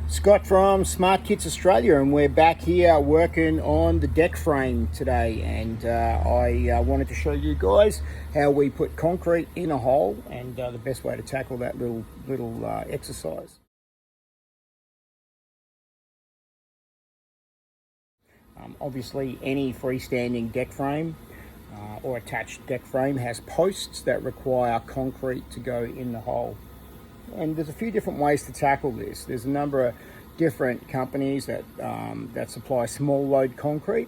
Scott from SmartKits Australia, and we're back here working on the deck frame today. And I wanted to show you guys how we put concrete in a hole and the best way to tackle that little exercise. Obviously, any freestanding deck frame or attached deck frame has posts that require concrete to go in the hole. And there's a few different ways to tackle this. There's a number of different companies that supply small load concrete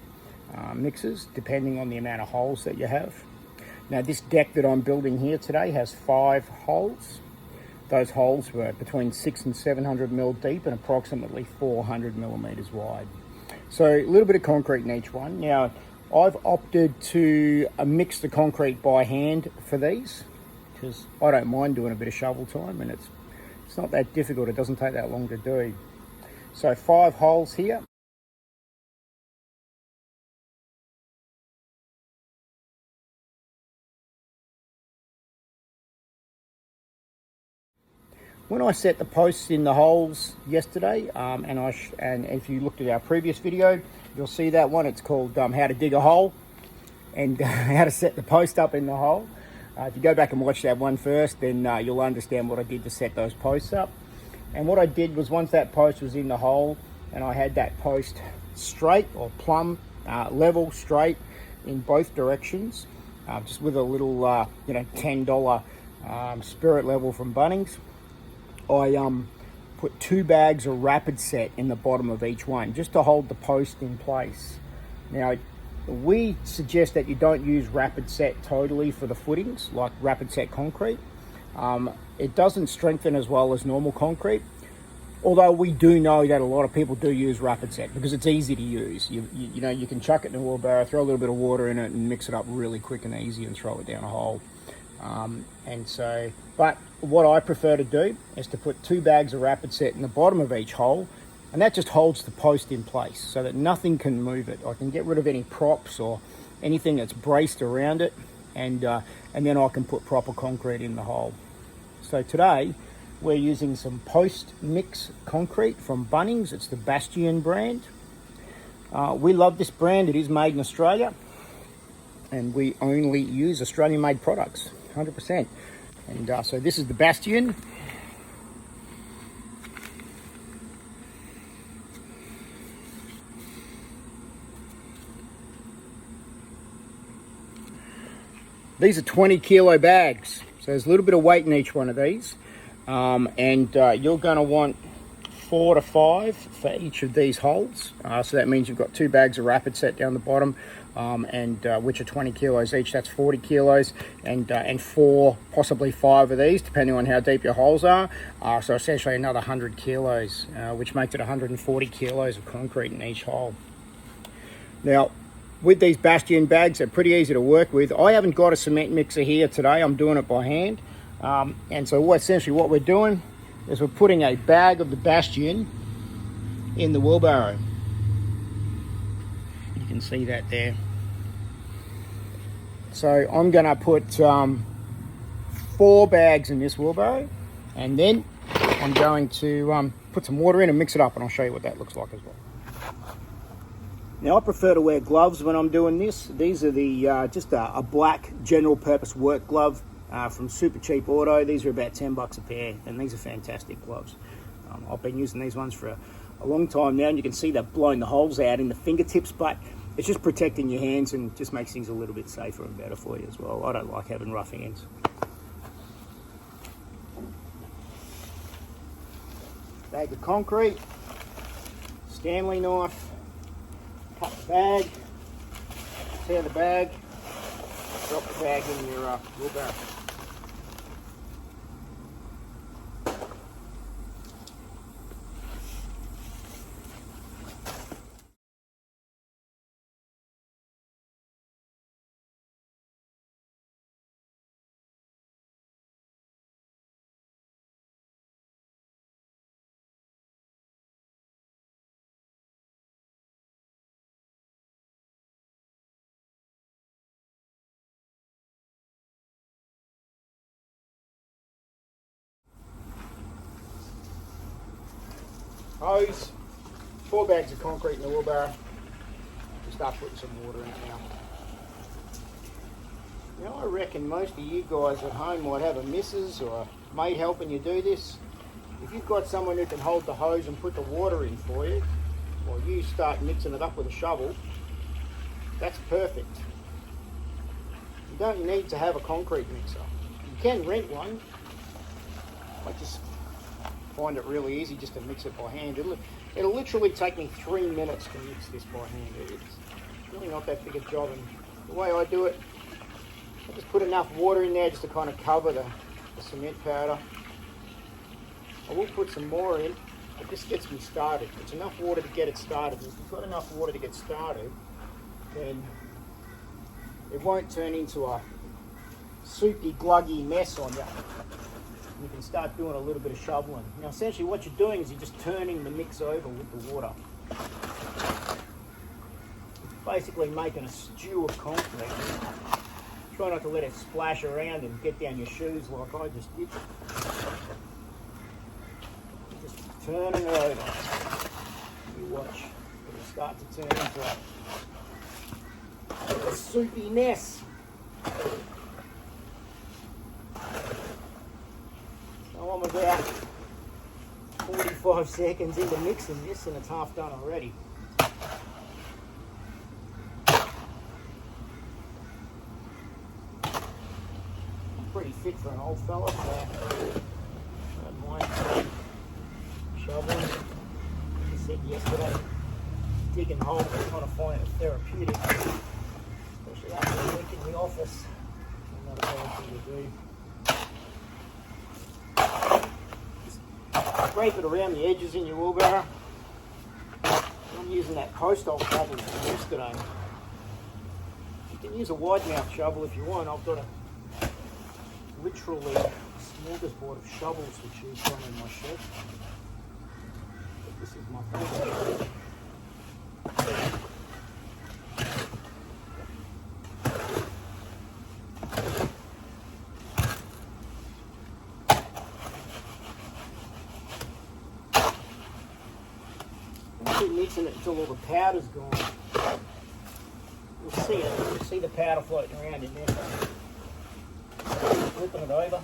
mixes depending on the amount of holes that you have. Now, this deck that I'm building here today has 5 holes. Those holes were between 600 and 700 mil deep and approximately 400 millimeters wide. So a little bit of concrete in each one. Now, I've opted to mix the concrete by hand for these, because I don't mind doing a bit of shovel time, and it's not that difficult. It doesn't take that long to do. So 5 holes here. When I set the posts in the holes yesterday, and if you looked at our previous video, you'll see that one. It's called how to dig a hole and how to set the post up in the hole. If you go back and watch that one first, then you'll understand what I did to set those posts up. And what I did was, once that post was in the hole and I had that post straight or plumb, level, straight in both directions, just with a little, $10 spirit level from Bunnings, I put 2 bags of rapid set in the bottom of each one just to hold the post in place. Now, we suggest that you don't use rapid set totally for the footings like rapid set concrete. It doesn't strengthen as well as normal concrete, although we do know that a lot of people do use rapid set because it's easy to use. You can chuck it in a wheelbarrow, throw a little bit of water in it and mix it up really quick and easy and throw it down a hole. But what I prefer to do is to put 2 bags of rapid set in the bottom of each hole, and that just holds the post in place so that nothing can move it. I can get rid of any props or anything that's braced around it, and then I can put proper concrete in the hole. So today we're using some post mix concrete from Bunnings. It's the Bastion brand. We love this brand. It is made in Australia, and we only use Australian made products, 100%. And so this is the Bastion. These are 20 kilo bags, so there's a little bit of weight in each one of these, and you're going to want 4 to 5 for each of these holes. So that means you've got 2 bags of rapid set down the bottom, which are 20 kilos each. That's 40 kilos, and 4, possibly 5 of these, depending on how deep your holes are. So essentially another 100 kilos, which makes it 140 kilos of concrete in each hole. Now, with these Bastion bags, they're pretty easy to work with. I haven't got a cement mixer here today. I'm doing it by hand. And so essentially what we're doing is we're putting a bag of the Bastion in the wheelbarrow. You can see that there. So I'm going to put 4 bags in this wheelbarrow, and then I'm going to put some water in and mix it up, and I'll show you what that looks like as well. Now, I prefer to wear gloves when I'm doing this. These are the just a black general purpose work glove from Super Cheap Auto. These are about $10 a pair, and these are fantastic gloves. I've been using these ones for a long time now, and you can see they've blown the holes out in the fingertips, but it's just protecting your hands and just makes things a little bit safer and better for you as well. I don't like having rough hands. Bag of concrete, Stanley knife, cut the bag, tear the bag, drop the bag in your wheelbarrow. hose, 4 bags of concrete in the wheelbarrow. Just start putting some water in it now. You know, I reckon most of you guys at home might have a missus or a mate helping you do this. If you've got someone who can hold the hose and put the water in for you, while you start mixing it up with a shovel, that's perfect. You don't need to have a concrete mixer. You can rent one. I just find it really easy just to mix it by hand. It'll literally take me 3 minutes to mix this by hand. It's really not that big a job, and the way I do it, I just put enough water in there just to kind of cover the cement powder. I will put some more in, but this gets me started. It's enough water to get it started. If you've got enough water to get started, then it won't turn into a soupy, gluggy mess on you. You can start doing a little bit of shoveling. Now essentially what you're doing is you're just turning the mix over with the water. It's basically making a stew of concrete. Try not to let it splash around and get down your shoes like I just did. Just turning it over. You watch, it'll start to turn into a soupy mess. So I'm about 45 seconds into mixing this and it's half done already. Pretty fit for an old fella, so I don't mind shoveling. Like I said yesterday, digging holes, I kind of find it therapeutic, especially after a week in the office. Not a bad thing to do. Just scrape it around the edges in your wheelbarrow. I'm using that post hole shovel from yesterday. You can use a wide mouth shovel if you want. I've got literally a smorgasbord of shovels to choose from in my shed. But this is my favourite. I'll keep mixing it until all the powder's gone. You'll see it. You'll see the powder floating around in there. Flipping it over.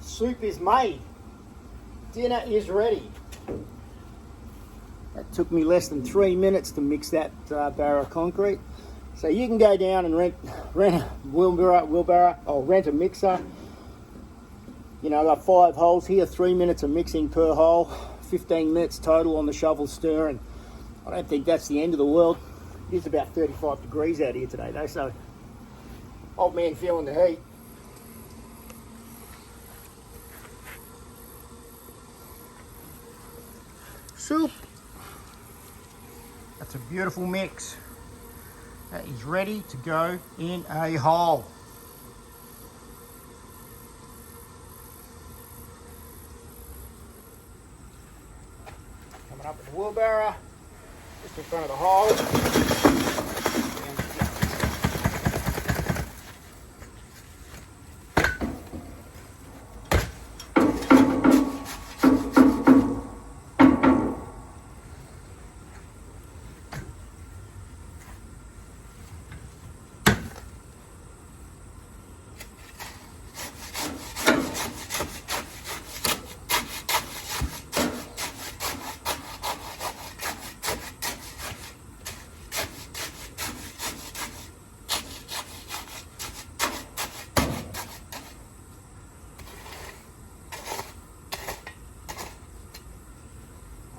Soup is made. Dinner is ready. That took me less than 3 minutes to mix that barrel of concrete. So you can go down and rent a wheelbarrow or rent a mixer. You know, I've got 5 holes here, 3 minutes of mixing per hole, 15 minutes total on the shovel stir, and I don't think that's the end of the world. It is about 35 degrees out here today though, so old man feeling the heat. Soup. That's a beautiful mix. That is ready to go in a hole. Coming up with the wheelbarrow, just in front of the hole.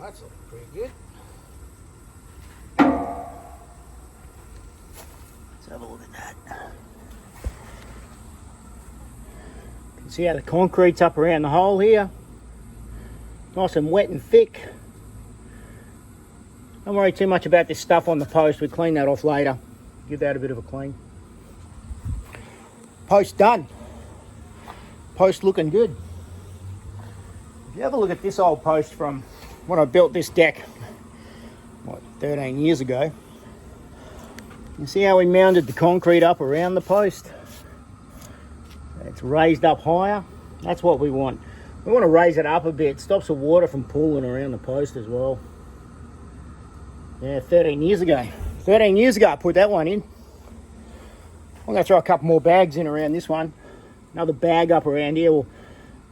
That's looking pretty good. Let's have a look at that. You can see how the concrete's up around the hole here. Nice and wet and thick. Don't worry too much about this stuff on the post. We'll clean that off later. Give that a bit of a clean. Post done. Post looking good. If you have a look at this old post from when I built this deck, what, 13 years ago. You see how we mounted the concrete up around the post? It's raised up higher. That's what we want. We want to raise it up a bit. Stops the water from pooling around the post as well. Yeah, 13 years ago. 13 years ago I put that one in. I'm going to throw a couple more bags in around this one. Another bag up around here will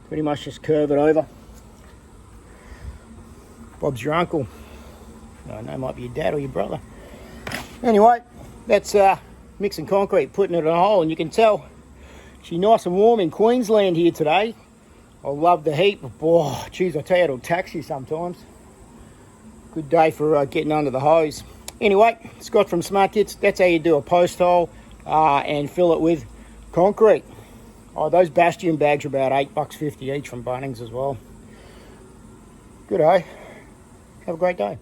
pretty much just curve it over. Bob's your uncle. I know, might be your dad or your brother. Anyway, that's mixing concrete, putting it in a hole, and you can tell she's nice and warm in Queensland here today. I love the heat, but boy, geez, I tell you, it'll tax you sometimes. Good day for getting under the hose. Anyway, Scott from SmartKits, that's how you do a post hole and fill it with concrete. Oh, those Bastion bags are about $8.50 each from Bunnings as well. Good day. Have a great day.